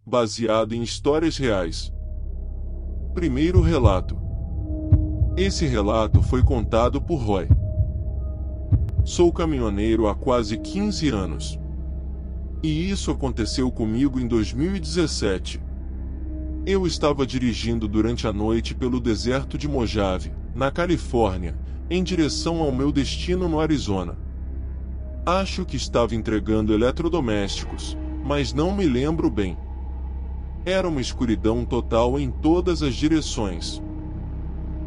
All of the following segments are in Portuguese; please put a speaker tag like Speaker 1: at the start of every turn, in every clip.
Speaker 1: baseado em histórias reais. Primeiro relato. Esse relato foi contado por Roy. Sou caminhoneiro há quase 15 anos. E isso aconteceu comigo em 2017. Eu estava dirigindo durante a noite pelo deserto de Mojave, na Califórnia, em direção ao meu destino no Arizona. Acho que estava entregando eletrodomésticos, mas não me lembro bem. Era uma escuridão total em todas as direções.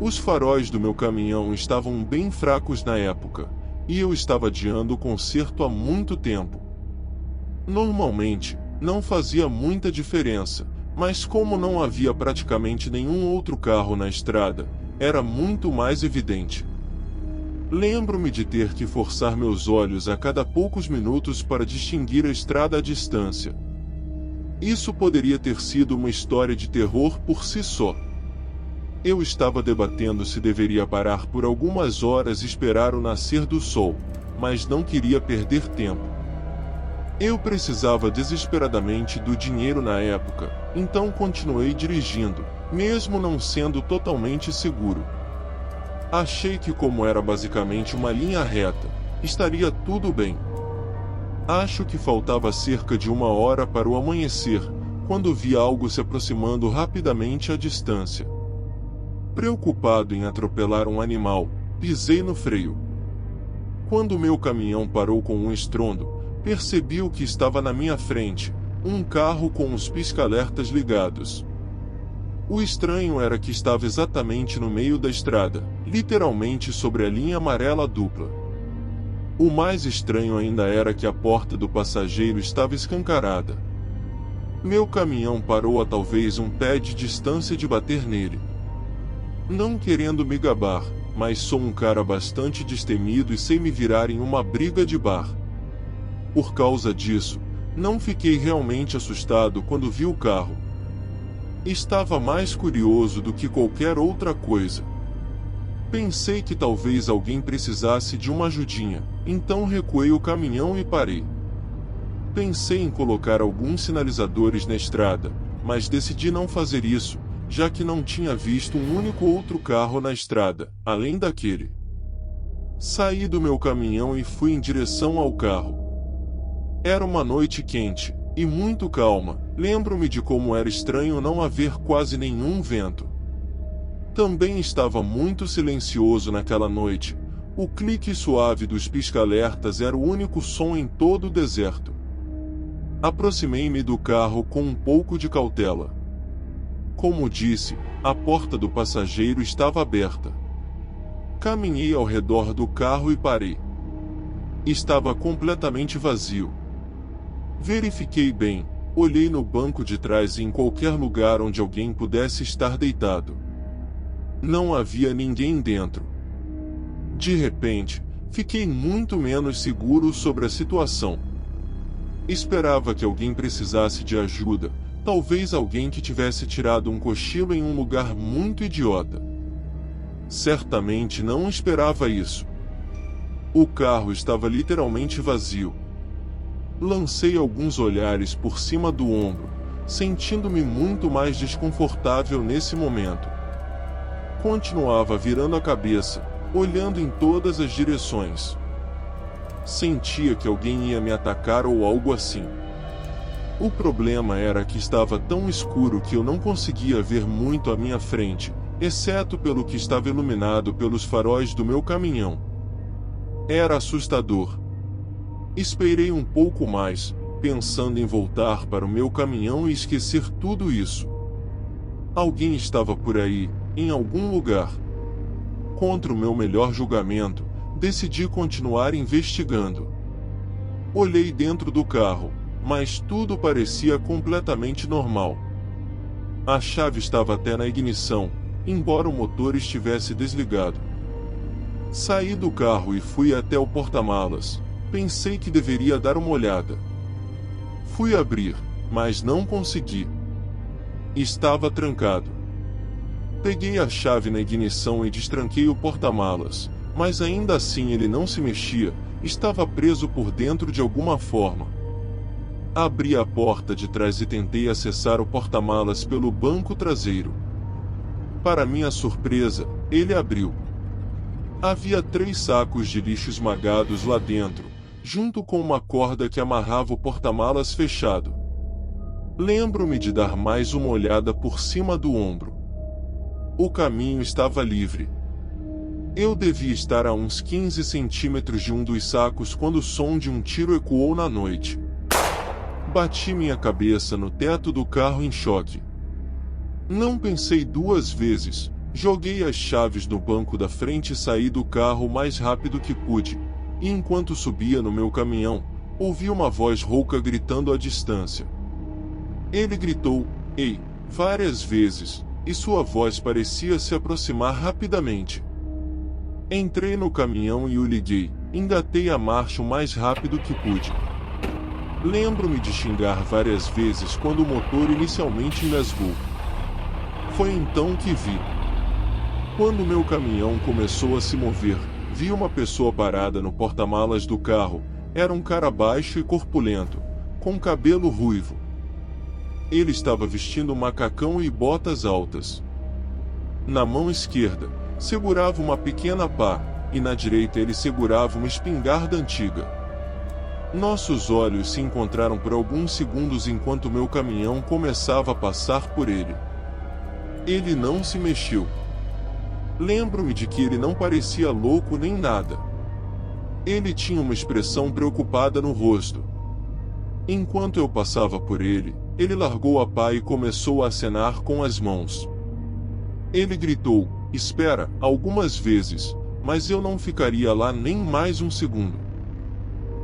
Speaker 1: Os faróis do meu caminhão estavam bem fracos na época, e eu estava adiando o conserto há muito tempo. Normalmente, não fazia muita diferença, mas como não havia praticamente nenhum outro carro na estrada, era muito mais evidente. Lembro-me de ter que forçar meus olhos a cada poucos minutos para distinguir a estrada à distância. Isso poderia ter sido uma história de terror por si só. Eu estava debatendo se deveria parar por algumas horas e esperar o nascer do sol, mas não queria perder tempo. Eu precisava desesperadamente do dinheiro na época, então continuei dirigindo, mesmo não sendo totalmente seguro. Achei que, como era basicamente uma linha reta, estaria tudo bem. Acho que faltava cerca de 1 hora para o amanhecer, quando vi algo se aproximando rapidamente à distância. Preocupado em atropelar um animal, pisei no freio. Quando meu caminhão parou com um estrondo, percebi o que estava na minha frente, um carro com os pisca-alertas ligados. O estranho era que estava exatamente no meio da estrada, literalmente sobre a linha amarela dupla. O mais estranho ainda era que a porta do passageiro estava escancarada. Meu caminhão parou a talvez um pé de distância de bater nele. Não querendo me gabar, mas sou um cara bastante destemido e sei me virar em uma briga de bar. Por causa disso, não fiquei realmente assustado quando vi o carro. Estava mais curioso do que qualquer outra coisa. Pensei que talvez alguém precisasse de uma ajudinha, então recuei o caminhão e parei. Pensei em colocar alguns sinalizadores na estrada, mas decidi não fazer isso, já que não tinha visto um único outro carro na estrada, além daquele. Saí do meu caminhão e fui em direção ao carro. Era uma noite quente e muito calma. Lembro-me de como era estranho não haver quase nenhum vento. Também estava muito silencioso naquela noite. O clique suave dos pisca-alertas era o único som em todo o deserto. Aproximei-me do carro com um pouco de cautela. Como disse, a porta do passageiro estava aberta. Caminhei ao redor do carro e parei. Estava completamente vazio. Verifiquei bem, olhei no banco de trás e em qualquer lugar onde alguém pudesse estar deitado. Não havia ninguém dentro. De repente, fiquei muito menos seguro sobre a situação. Esperava que alguém precisasse de ajuda, talvez alguém que tivesse tirado um cochilo em um lugar muito idiota. Certamente não esperava isso. O carro estava literalmente vazio. Lancei alguns olhares por cima do ombro, sentindo-me muito mais desconfortável nesse momento. Continuava virando a cabeça, olhando em todas as direções. Sentia que alguém ia me atacar ou algo assim. O problema era que estava tão escuro que eu não conseguia ver muito à minha frente, exceto pelo que estava iluminado pelos faróis do meu caminhão. Era assustador. Esperei um pouco mais, pensando em voltar para o meu caminhão e esquecer tudo isso. Alguém estava por aí, em algum lugar. Contra o meu melhor julgamento, decidi continuar investigando. Olhei dentro do carro, mas tudo parecia completamente normal. A chave estava até na ignição, embora o motor estivesse desligado. Saí do carro e fui até o porta-malas. Pensei que deveria dar uma olhada. Fui abrir, mas não consegui. Estava trancado. Peguei a chave na ignição e destranquei o porta-malas, mas ainda assim ele não se mexia, estava preso por dentro de alguma forma. Abri a porta de trás e tentei acessar o porta-malas pelo banco traseiro. Para minha surpresa, ele abriu. Havia 3 sacos de lixo esmagados lá dentro, junto com uma corda que amarrava o porta-malas fechado. Lembro-me de dar mais uma olhada por cima do ombro. O caminho estava livre. Eu devia estar a uns 15 centímetros de um dos sacos quando o som de um tiro ecoou na noite. Bati minha cabeça no teto do carro em choque. Não pensei 2 vezes, joguei as chaves no banco da frente e saí do carro o mais rápido que pude, e enquanto subia no meu caminhão, ouvi uma voz rouca gritando à distância. Ele gritou, "Ei", várias vezes, e sua voz parecia se aproximar rapidamente. Entrei no caminhão e o liguei, engatei a marcha o mais rápido que pude. Lembro-me de xingar várias vezes quando o motor inicialmente engasgou. Foi então que vi. Quando meu caminhão começou a se mover, vi uma pessoa parada no porta-malas do carro. Era um cara baixo e corpulento, com cabelo ruivo. Ele estava vestindo um macacão e botas altas. Na mão esquerda, segurava uma pequena pá, e na direita ele segurava uma espingarda antiga. Nossos olhos se encontraram por alguns segundos enquanto meu caminhão começava a passar por ele. Ele não se mexeu. Lembro-me de que ele não parecia louco nem nada. Ele tinha uma expressão preocupada no rosto. Enquanto eu passava por ele, ele largou a pá e começou a acenar com as mãos. Ele gritou, "Espera", algumas vezes, mas eu não ficaria lá nem mais um segundo.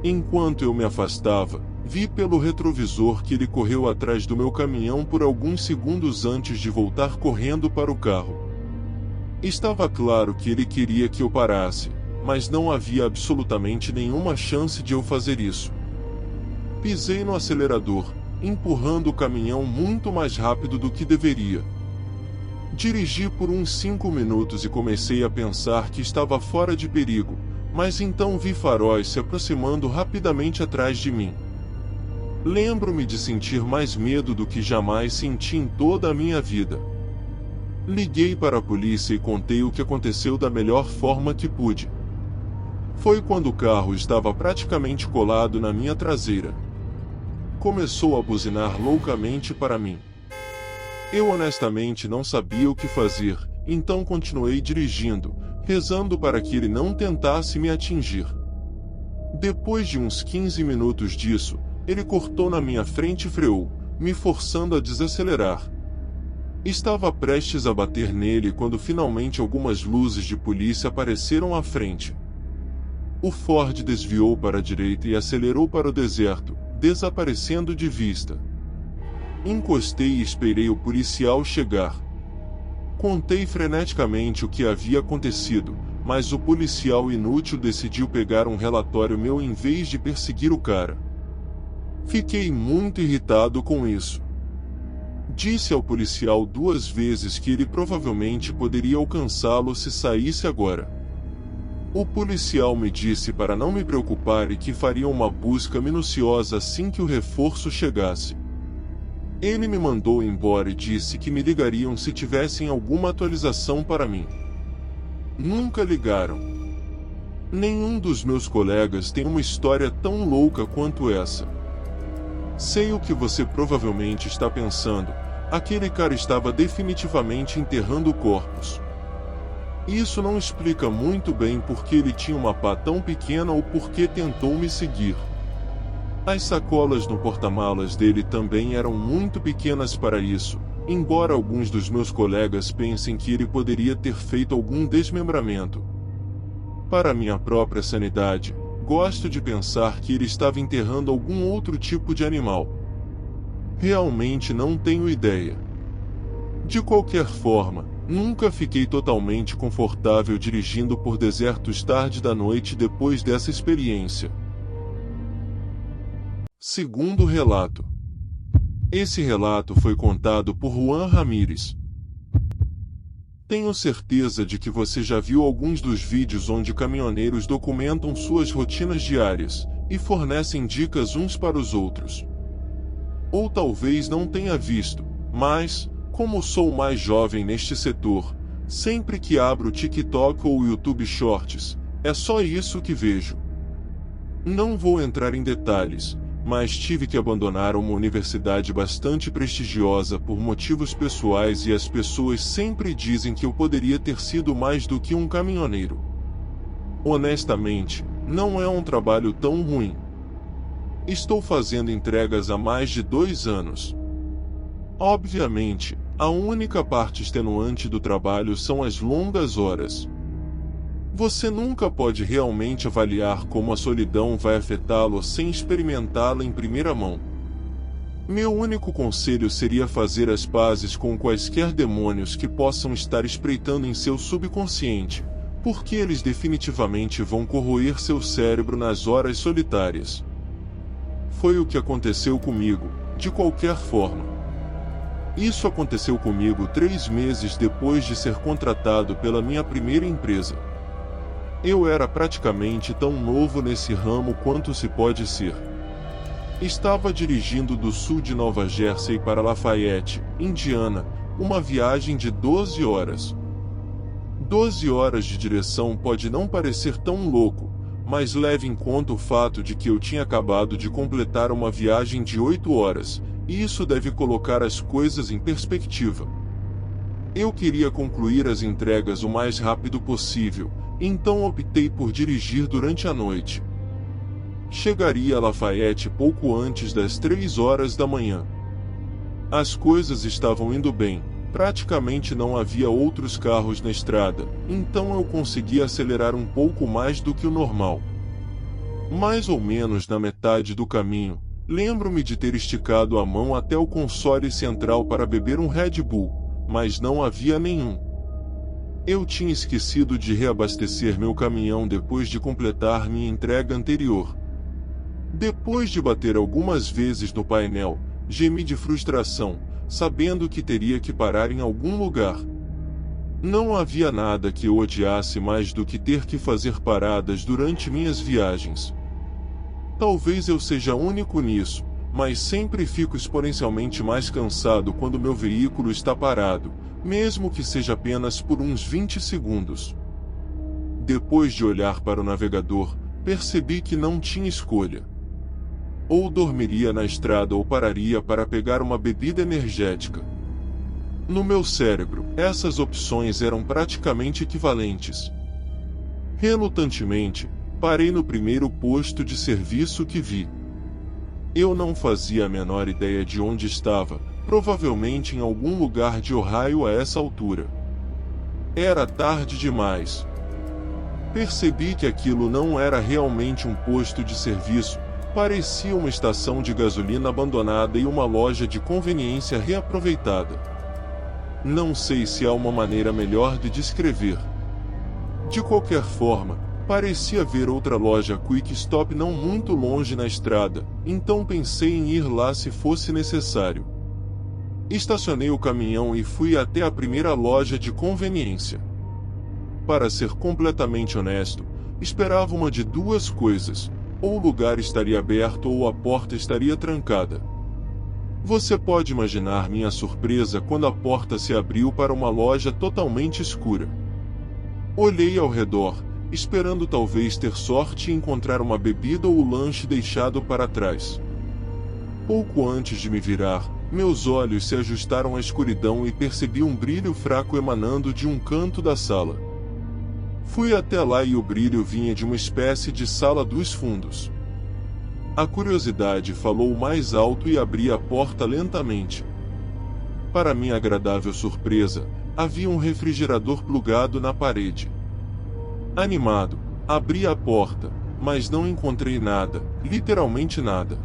Speaker 1: Enquanto eu me afastava, vi pelo retrovisor que ele correu atrás do meu caminhão por alguns segundos antes de voltar correndo para o carro. Estava claro que ele queria que eu parasse, mas não havia absolutamente nenhuma chance de eu fazer isso. Pisei no acelerador, empurrando o caminhão muito mais rápido do que deveria. Dirigi por uns 5 minutos e comecei a pensar que estava fora de perigo, mas então vi faróis se aproximando rapidamente atrás de mim. Lembro-me de sentir mais medo do que jamais senti em toda a minha vida. Liguei para a polícia e contei o que aconteceu da melhor forma que pude. Foi quando o carro estava praticamente colado na minha traseira. Começou a buzinar loucamente para mim. Eu honestamente não sabia o que fazer, então continuei dirigindo, rezando para que ele não tentasse me atingir. Depois de uns 15 minutos disso, ele cortou na minha frente e freou, me forçando a desacelerar. Estava prestes a bater nele quando finalmente algumas luzes de polícia apareceram à frente. O Ford desviou para a direita e acelerou para o deserto, desaparecendo de vista. Encostei e esperei o policial chegar. Contei freneticamente o que havia acontecido, mas o policial inútil decidiu pegar um relatório meu em vez de perseguir o cara. Fiquei muito irritado com isso. Disse ao policial 2 vezes que ele provavelmente poderia alcançá-lo se saísse agora. O policial me disse para não me preocupar e que faria uma busca minuciosa assim que o reforço chegasse. Ele me mandou embora e disse que me ligariam se tivessem alguma atualização para mim. Nunca ligaram. Nenhum dos meus colegas tem uma história tão louca quanto essa. Sei o que você provavelmente está pensando. Aquele cara estava definitivamente enterrando corpos. Isso não explica muito bem por que ele tinha uma pá tão pequena ou por que tentou me seguir. As sacolas no porta-malas dele também eram muito pequenas para isso, embora alguns dos meus colegas pensem que ele poderia ter feito algum desmembramento. Para minha própria sanidade, gosto de pensar que ele estava enterrando algum outro tipo de animal. Realmente não tenho ideia. De qualquer forma, nunca fiquei totalmente confortável dirigindo por desertos tarde da noite depois dessa experiência. Segundo relato. Esse relato foi contado por Juan Ramírez. Tenho certeza de que você já viu alguns dos vídeos onde caminhoneiros documentam suas rotinas diárias e fornecem dicas uns para os outros. ou talvez não tenha visto, mas, como sou mais jovem neste setor, sempre que abro o TikTok ou o YouTube Shorts, é só isso que vejo. Não vou entrar em detalhes, mas tive que abandonar uma universidade bastante prestigiosa por motivos pessoais e as pessoas sempre dizem que eu poderia ter sido mais do que um caminhoneiro. Honestamente, não é um trabalho tão ruim. Estou fazendo entregas há mais de 2 anos. Obviamente, a única parte extenuante do trabalho são as longas horas. Você nunca pode realmente avaliar como a solidão vai afetá-lo sem experimentá-la em primeira mão. Meu único conselho seria fazer as pazes com quaisquer demônios que possam estar espreitando em seu subconsciente, porque eles definitivamente vão corroer seu cérebro nas horas solitárias. Foi o que aconteceu comigo, de qualquer forma. Isso aconteceu comigo 3 meses depois de ser contratado pela minha primeira empresa. Eu era praticamente tão novo nesse ramo quanto se pode ser. Estava dirigindo do sul de Nova Jersey para Lafayette, Indiana, uma viagem de 12 horas. 12 horas de direção pode não parecer tão louco, mas leve em conta o fato de que eu tinha acabado de completar uma viagem de 8 horas, e isso deve colocar as coisas em perspectiva. Eu queria concluir as entregas o mais rápido possível, então optei por dirigir durante a noite. Chegaria a Lafayette pouco antes das 3 horas da manhã. As coisas estavam indo bem, praticamente não havia outros carros na estrada, então eu consegui acelerar um pouco mais do que o normal. Mais ou menos na metade do caminho, lembro-me de ter esticado a mão até o console central para beber um Red Bull, mas não havia nenhum. Eu tinha esquecido de reabastecer meu caminhão depois de completar minha entrega anterior. Depois de bater algumas vezes no painel, gemi de frustração, sabendo que teria que parar em algum lugar. Não havia nada que eu odiasse mais do que ter que fazer paradas durante minhas viagens. Talvez eu seja único nisso, mas sempre fico exponencialmente mais cansado quando meu veículo está parado, mesmo que seja apenas por uns 20 segundos. Depois de olhar para o navegador, percebi que não tinha escolha. Ou dormiria na estrada ou pararia para pegar uma bebida energética. No meu cérebro, essas opções eram praticamente equivalentes. Relutantemente, parei no primeiro posto de serviço que vi. Eu não fazia a menor ideia de onde estava, provavelmente em algum lugar de Ohio a essa altura. Era tarde demais. Percebi que aquilo não era realmente um posto de serviço, parecia uma estação de gasolina abandonada e uma loja de conveniência reaproveitada. Não sei se há uma maneira melhor de descrever. De qualquer forma, parecia haver outra loja Quick Stop não muito longe na estrada, então pensei em ir lá se fosse necessário. Estacionei o caminhão e fui até a primeira loja de conveniência. Para ser completamente honesto, esperava uma de duas coisas: ou o lugar estaria aberto ou a porta estaria trancada. Você pode imaginar minha surpresa quando a porta se abriu para uma loja totalmente escura. Olhei ao redor, esperando talvez ter sorte e encontrar uma bebida ou lanche deixado para trás. Pouco antes de me virar, meus olhos se ajustaram à escuridão e percebi um brilho fraco emanando de um canto da sala. Fui até lá e o brilho vinha de uma espécie de sala dos fundos. A curiosidade falou mais alto e abri a porta lentamente. Para minha agradável surpresa, havia um refrigerador plugado na parede. Animado, abri a porta, mas não encontrei nada, literalmente nada.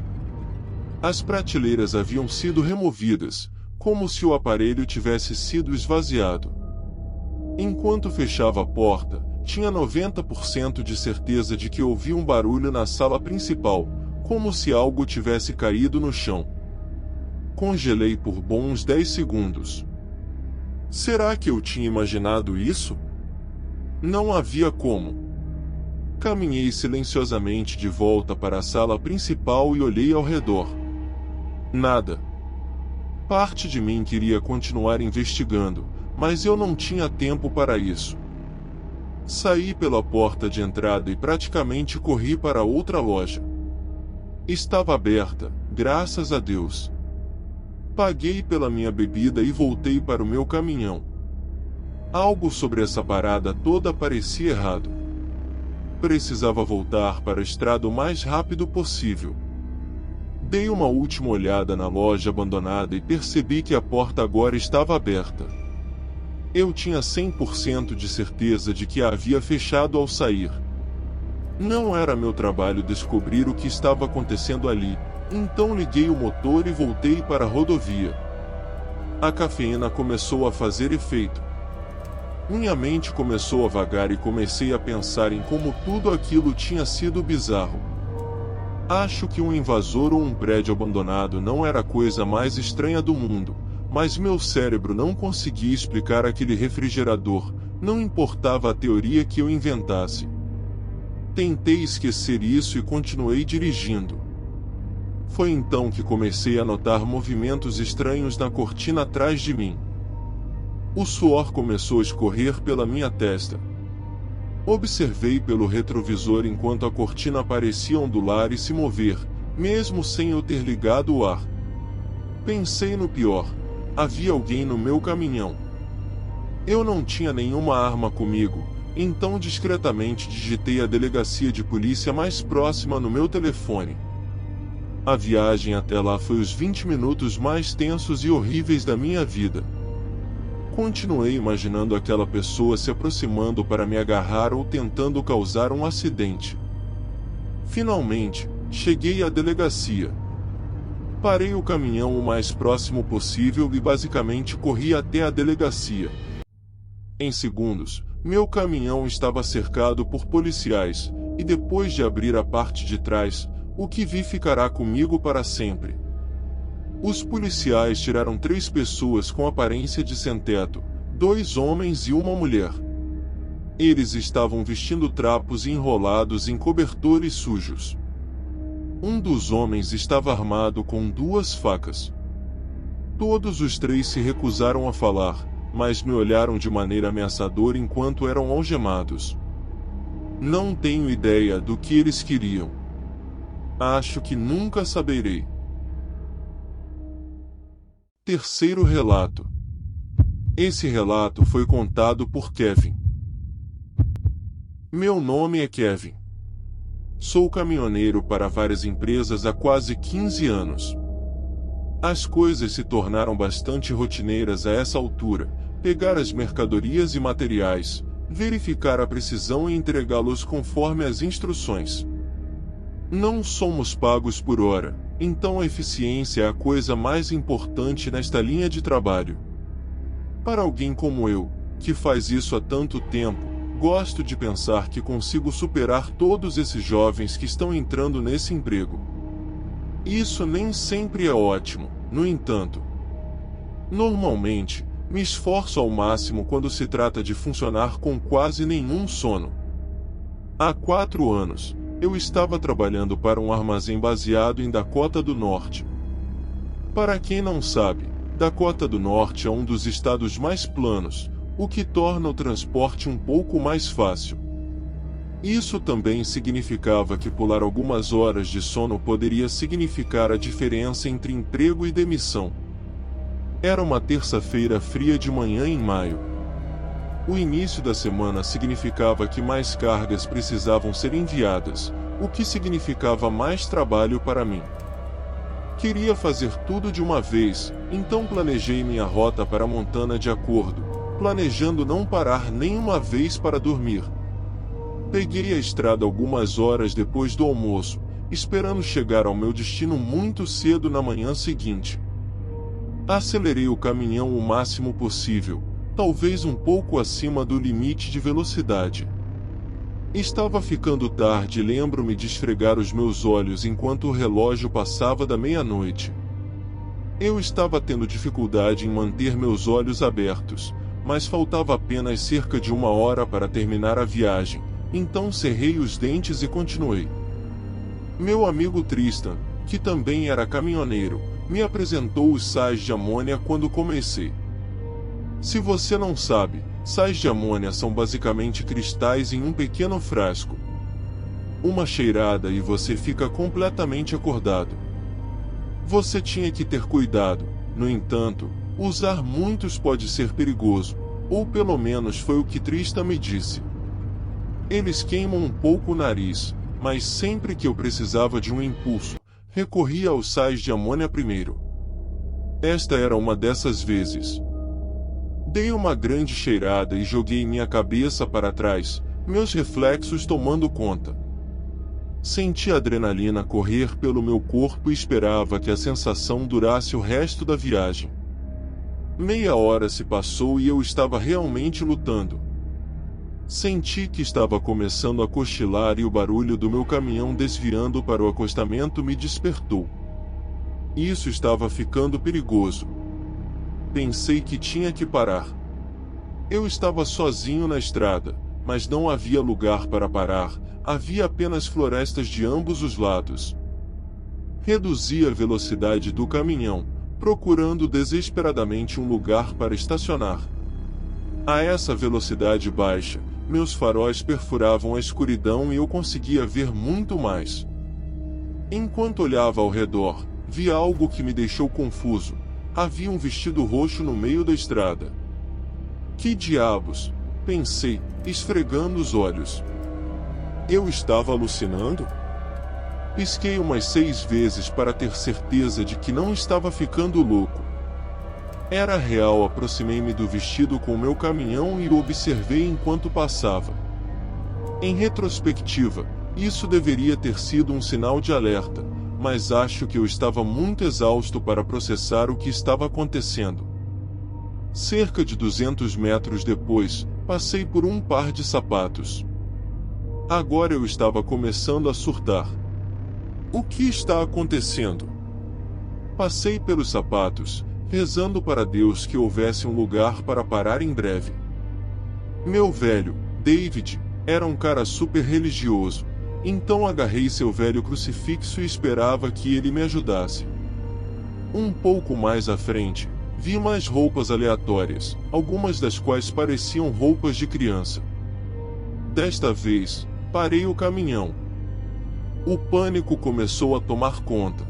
Speaker 1: As prateleiras haviam sido removidas, como se o aparelho tivesse sido esvaziado. Enquanto fechava a porta, tinha 90% de certeza de que ouvi um barulho na sala principal, como se algo tivesse caído no chão. Congelei por bons 10 segundos. Será que eu tinha imaginado isso? Não havia como. Caminhei silenciosamente de volta para a sala principal e olhei ao redor. Nada. Parte de mim queria continuar investigando, mas eu não tinha tempo para isso. Saí pela porta de entrada e praticamente corri para outra loja. Estava aberta, graças a Deus. Paguei pela minha bebida e voltei para o meu caminhão. Algo sobre essa parada toda parecia errado. Precisava voltar para a estrada o mais rápido possível. Dei uma última olhada na loja abandonada e percebi que a porta agora estava aberta. Eu tinha 100% de certeza de que a havia fechado ao sair. Não era meu trabalho descobrir o que estava acontecendo ali, então liguei o motor e voltei para a rodovia. A cafeína começou a fazer efeito. Minha mente começou a vagar e comecei a pensar em como tudo aquilo tinha sido bizarro. Acho que um invasor ou um prédio abandonado não era a coisa mais estranha do mundo, mas meu cérebro não conseguia explicar aquele refrigerador, não importava a teoria que eu inventasse. Tentei esquecer isso e continuei dirigindo. Foi então que comecei a notar movimentos estranhos na cortina atrás de mim. O suor começou a escorrer pela minha testa. Observei pelo retrovisor enquanto a cortina parecia ondular e se mover, mesmo sem eu ter ligado o ar. Pensei no pior: havia alguém no meu caminhão. Eu não tinha nenhuma arma comigo, então discretamente digitei a delegacia de polícia mais próxima no meu telefone. A viagem até lá foi os 20 minutos mais tensos e horríveis da minha vida. Continuei imaginando aquela pessoa se aproximando para me agarrar ou tentando causar um acidente. Finalmente, cheguei à delegacia. Parei o caminhão o mais próximo possível e basicamente corri até a delegacia. Em segundos, meu caminhão estava cercado por policiais, e depois de abrir a parte de trás, o que vi ficará comigo para sempre. Os policiais tiraram 3 pessoas com aparência de sem-teto, 2 homens e uma mulher. Eles estavam vestindo trapos e enrolados em cobertores sujos. Um dos homens estava armado com 2 facas. Todos os 3 se recusaram a falar, mas me olharam de maneira ameaçadora enquanto eram algemados. Não tenho ideia do que eles queriam. Acho que nunca saberei. Terceiro relato. Esse relato foi contado por Kevin. Meu nome é Kevin. Sou caminhoneiro para várias empresas há quase 15 anos. As coisas se tornaram bastante rotineiras a essa altura: pegar as mercadorias e materiais, verificar a precisão e entregá-los conforme as instruções. Não somos pagos por hora, então a eficiência é a coisa mais importante nesta linha de trabalho. Para alguém como eu, que faz isso há tanto tempo, gosto de pensar que consigo superar todos esses jovens que estão entrando nesse emprego. Isso nem sempre é ótimo, no entanto. Normalmente, me esforço ao máximo quando se trata de funcionar com quase nenhum sono. Há 4 anos, eu estava trabalhando para um armazém baseado em Dakota do Norte. Para quem não sabe, Dakota do Norte é um dos estados mais planos, o que torna o transporte um pouco mais fácil. Isso também significava que pular algumas horas de sono poderia significar a diferença entre emprego e demissão. Era uma terça-feira fria de manhã em maio. O início da semana significava que mais cargas precisavam ser enviadas, o que significava mais trabalho para mim. Queria fazer tudo de uma vez, então planejei minha rota para Montana de acordo, planejando não parar nenhuma vez para dormir. Peguei a estrada algumas horas depois do almoço, esperando chegar ao meu destino muito cedo na manhã seguinte. Acelerei o caminhão o máximo possível, talvez um pouco acima do limite de velocidade. Estava ficando tarde e lembro-me de esfregar os meus olhos enquanto o relógio passava da meia-noite. Eu estava tendo dificuldade em manter meus olhos abertos, mas faltava apenas cerca de 1 hora para terminar a viagem, então cerrei os dentes e continuei. Meu amigo Tristan, que também era caminhoneiro, me apresentou os sais de amônia quando comecei. Se você não sabe, sais de amônia são basicamente cristais em um pequeno frasco. Uma cheirada e você fica completamente acordado. Você tinha que ter cuidado, no entanto, usar muitos pode ser perigoso, ou pelo menos foi o que Trista me disse. Eles queimam um pouco o nariz, mas sempre que eu precisava de um impulso, recorria aos sais de amônia primeiro. Esta era uma dessas vezes. Dei uma grande cheirada e joguei minha cabeça para trás, meus reflexos tomando conta. Senti a adrenalina correr pelo meu corpo e esperava que a sensação durasse o resto da viagem. Meia hora se passou e eu estava realmente lutando. Senti que estava começando a cochilar e o barulho do meu caminhão desviando para o acostamento me despertou. Isso estava ficando perigoso. Pensei que tinha que parar. Eu estava sozinho na estrada, mas não havia lugar para parar, havia apenas florestas de ambos os lados. Reduzi a velocidade do caminhão, procurando desesperadamente um lugar para estacionar. A essa velocidade baixa, meus faróis perfuravam a escuridão e eu conseguia ver muito mais. Enquanto olhava ao redor, vi algo que me deixou confuso. Havia um vestido roxo no meio da estrada. Que diabos? Pensei, esfregando os olhos. Eu estava alucinando? Pisquei umas 6 vezes para ter certeza de que não estava ficando louco. Era real. Aproximei-me do vestido com meu caminhão e o observei enquanto passava. Em retrospectiva, isso deveria ter sido um sinal de alerta, mas acho que eu estava muito exausto para processar o que estava acontecendo. Cerca de 200 metros depois, passei por um par de sapatos. Agora eu estava começando a surtar. O que está acontecendo? Passei pelos sapatos, rezando para Deus que houvesse um lugar para parar em breve. Meu velho, David, era um cara super religioso, então agarrei seu velho crucifixo e esperava que ele me ajudasse. Um pouco mais à frente, vi mais roupas aleatórias, algumas das quais pareciam roupas de criança. Desta vez, parei o caminhão. O pânico começou a tomar conta.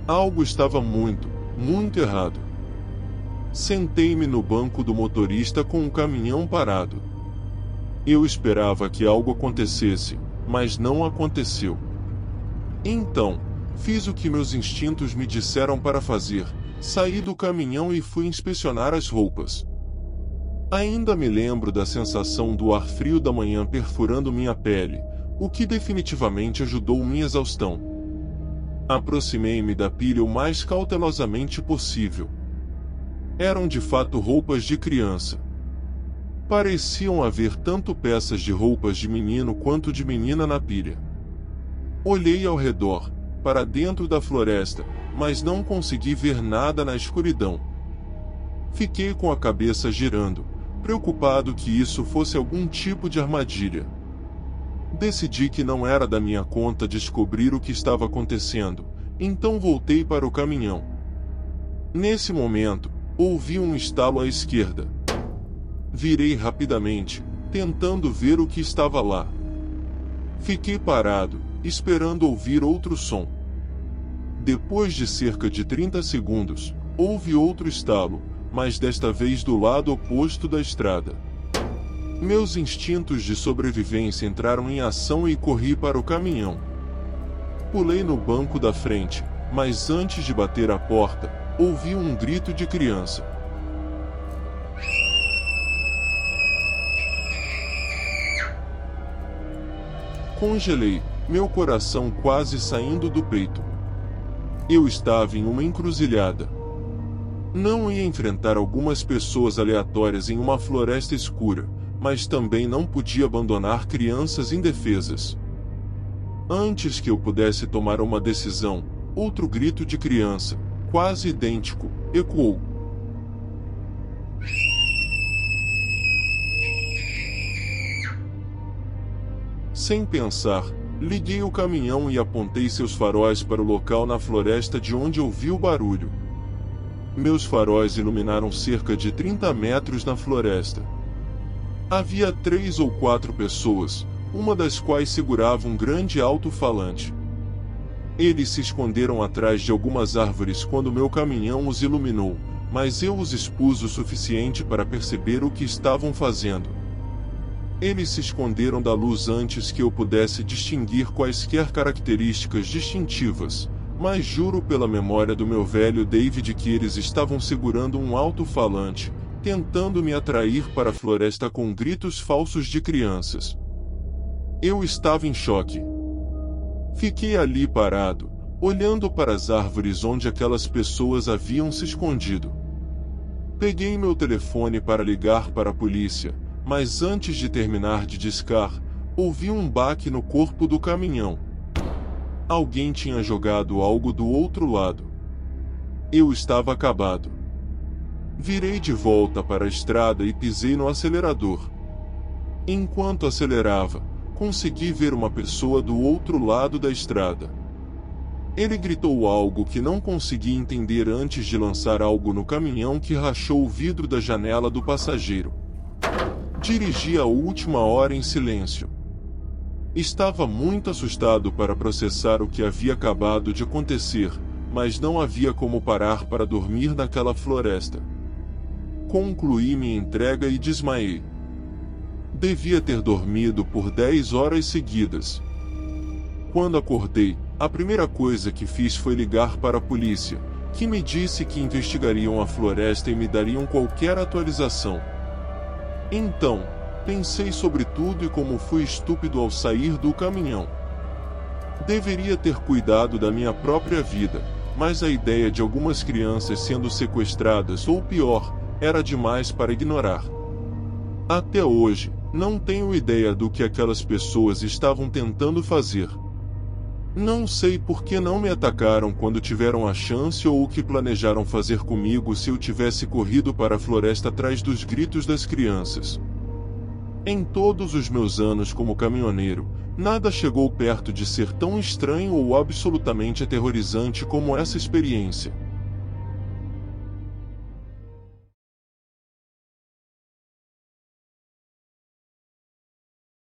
Speaker 1: Algo estava muito errado. Sentei-me no banco do motorista com o caminhão parado. Eu esperava que algo acontecesse, mas não aconteceu. Então, fiz o que meus instintos me disseram para fazer, saí do caminhão e fui inspecionar as roupas. Ainda me lembro da sensação do ar frio da manhã perfurando minha pele, o que definitivamente ajudou minha exaustão. Aproximei-me da pilha o mais cautelosamente possível. Eram de fato roupas de criança. Pareciam haver tanto peças de roupas de menino quanto de menina na pilha. Olhei ao redor, para dentro da floresta, mas não consegui ver nada na escuridão. Fiquei com a cabeça girando, preocupado que isso fosse algum tipo de armadilha. Decidi que não era da minha conta descobrir o que estava acontecendo, então voltei para o caminhão. Nesse momento, ouvi um estalo à esquerda. Virei rapidamente, tentando ver o que estava lá. Fiquei parado, esperando ouvir outro som. Depois de cerca de 30 segundos, houve outro estalo, mas desta vez do lado oposto da estrada. Meus instintos de sobrevivência entraram em ação e corri para o caminhão. Pulei no banco da frente, mas antes de bater a porta, ouvi um grito de criança. Congelei, meu coração quase saindo do peito. Eu estava em uma encruzilhada. Não ia enfrentar algumas pessoas aleatórias em uma floresta escura, mas também não podia abandonar crianças indefesas. Antes que eu pudesse tomar uma decisão, outro grito de criança, quase idêntico, ecoou. Sem pensar, Liguei o caminhão e apontei seus faróis para o local na floresta de onde ouvi o barulho. Meus faróis iluminaram cerca de 30 metros na floresta. Havia 3 ou 4 pessoas, uma das quais segurava um grande alto-falante. Eles se esconderam atrás de algumas árvores quando meu caminhão os iluminou, mas eu os expus o suficiente para perceber o que estavam fazendo. Eles se esconderam da luz antes que eu pudesse distinguir quaisquer características distintivas, mas juro pela memória do meu velho David que eles estavam segurando um alto-falante, tentando me atrair para a floresta com gritos falsos de crianças. Eu estava em choque. Fiquei ali parado, olhando para as árvores onde aquelas pessoas haviam se escondido. Peguei meu telefone para ligar para a polícia, mas antes de terminar de discar, ouvi um baque no corpo do caminhão. Alguém tinha jogado algo do outro lado. Eu estava acabado. Virei de volta para a estrada e pisei no acelerador. Enquanto acelerava, consegui ver uma pessoa do outro lado da estrada. Ele gritou algo que não consegui entender antes de lançar algo no caminhão que rachou o vidro da janela do passageiro. Dirigi a última hora em silêncio. Estava muito assustado para processar o que havia acabado de acontecer, mas não havia como parar para dormir naquela floresta. Concluí minha entrega e desmaiei. Devia ter dormido por 10 horas seguidas. Quando acordei, a primeira coisa que fiz foi ligar para a polícia, que me disse que investigariam a floresta e me dariam qualquer atualização. Então, pensei sobre tudo e como fui estúpido ao sair do caminhão. Deveria ter cuidado da minha própria vida, mas a ideia de algumas crianças sendo sequestradas ou pior, era demais para ignorar. Até hoje, não tenho ideia do que aquelas pessoas estavam tentando fazer. Não sei por que não me atacaram quando tiveram a chance ou o que planejaram fazer comigo se eu tivesse corrido para a floresta atrás dos gritos das crianças. Em todos os meus anos como caminhoneiro, nada chegou perto de ser tão estranho ou absolutamente aterrorizante como essa experiência.